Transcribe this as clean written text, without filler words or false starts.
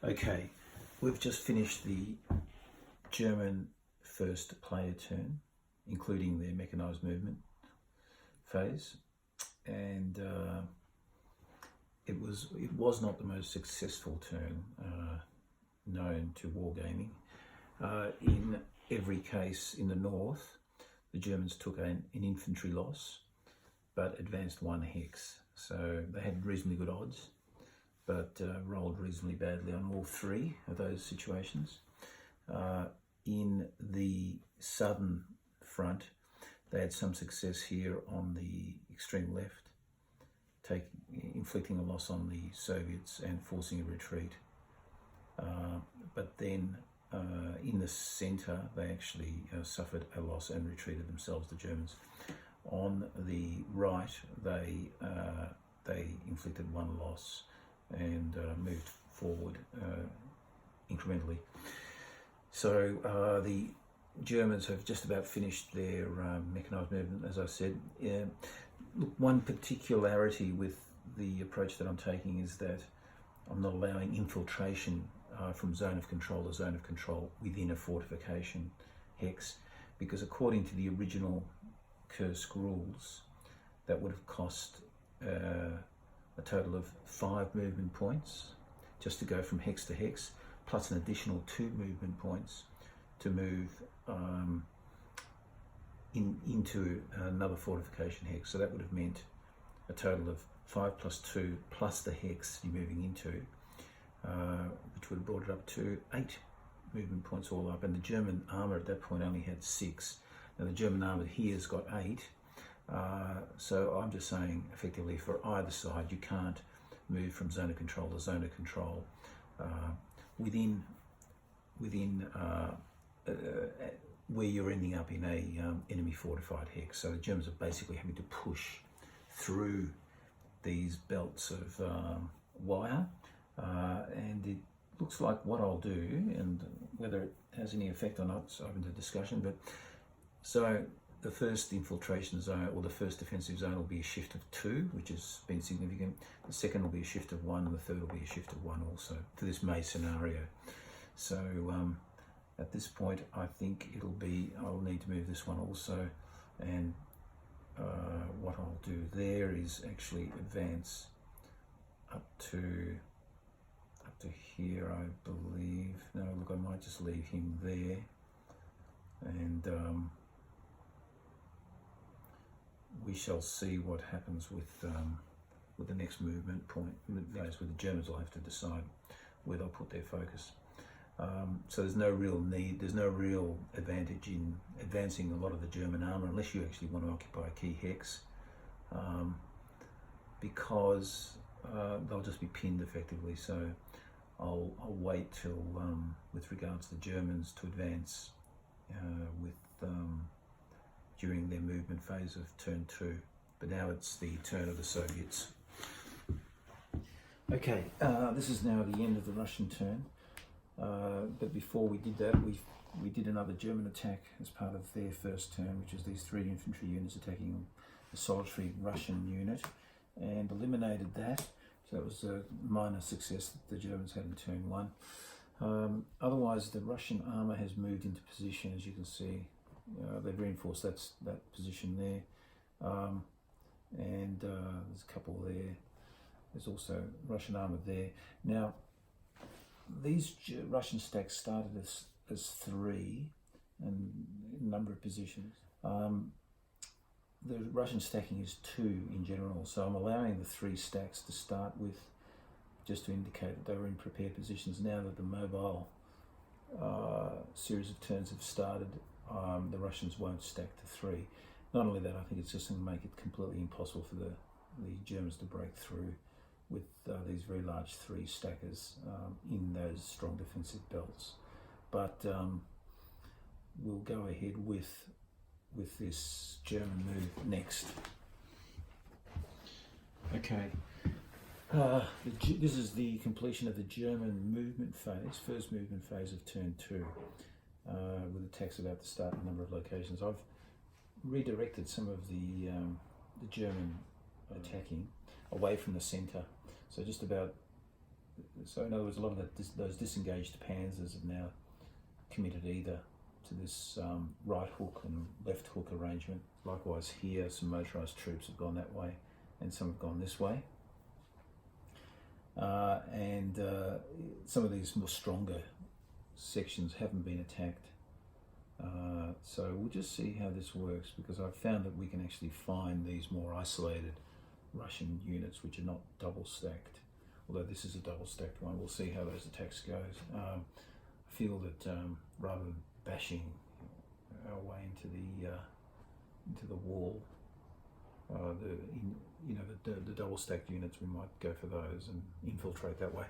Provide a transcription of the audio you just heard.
Okay, we've just finished the German first player turn, including their mechanised movement phase, and it was not the most successful turn known to wargaming. In every case in the north, the Germans took an infantry loss, but advanced one hex. So they had reasonably good odds, but rolled reasonably badly on all three of those situations. In the southern front, they had some success here on the extreme left, inflicting a loss on the Soviets and forcing a retreat. But then in the centre, they actually suffered a loss and retreated themselves, the Germans. On the right, they inflicted one loss and moved forward incrementally. So the Germans have just about finished their mechanised movement, as I said. Look, one particularity with the approach that I'm taking is that I'm not allowing infiltration from zone of control to zone of control within a fortification hex, because according to the original Kursk rules, that would have cost a total of 5 movement points just to go from hex to hex, plus an additional 2 movement points to move into another fortification hex. So that would have meant a total of 5 plus 2 plus the hex you're moving into, which would have brought it up to 8 movement points all up. And the German armour at that point only had 6. Now the German armour here has got 8. So I'm just saying, effectively, for either side, you can't move from zone of control to zone of control within where you're ending up in a enemy fortified hex. So the Germans are basically having to push through these belts of wire, and it looks like what I'll do, and whether it has any effect or not, it's open to discussion. But so the first infiltration zone, or the first defensive zone, will be a shift of 2, which has been significant. The second will be a shift of 1, and the third will be a shift of 1 also, for this May scenario. So at this point, I think I'll need to move this one also, and what I'll do there is actually advance up to here, I believe. No, look, I might just leave him there, and we shall see what happens with the next movement point. Those where the Germans will have to decide where they'll put their focus. So there's no real need, there's no real advantage in advancing a lot of the German armour unless you actually want to occupy a key hex, because they'll just be pinned effectively. So I'll wait till, with regards to the Germans, to advance during their movement phase of turn 2. But now it's the turn of the Soviets. Okay, this is now the end of the Russian turn. But before we did that, we did another German attack as part of their first turn, which is these 3 infantry units attacking a solitary Russian unit, and eliminated that. So that was a minor success that the Germans had in turn 1. Otherwise, the Russian armour has moved into position, as you can see. They've reinforced that position there, and there's a couple there. There's also Russian armour there. Now, these Russian stacks started as 3 and a number of positions. The Russian stacking is 2 in general, so I'm allowing the 3 stacks to start with, just to indicate that they were in prepared positions. Now that the mobile series of turns have started, the Russians won't stack to 3. Not only that, I think it's just going to make it completely impossible for the Germans to break through with these very large 3 stackers in those strong defensive belts. But we'll go ahead with this German move next. Okay, this is the completion of the German movement phase, first movement phase of turn 2, with attacks about to start in a number of locations. I've redirected some of the German attacking away from the centre, so just about So in other words, a lot of those disengaged panzers have now committed either to this right hook and left hook arrangement. Likewise here, some motorised troops have gone that way and some have gone this way. And some of these more stronger sections haven't been attacked. So we'll just see how this works, because I've found that we can actually find these more isolated Russian units which are not double stacked, although this is a double stacked one. We'll see how those attacks goes. I feel that rather than bashing our way into the wall, the double stacked units, we might go for those and infiltrate that way.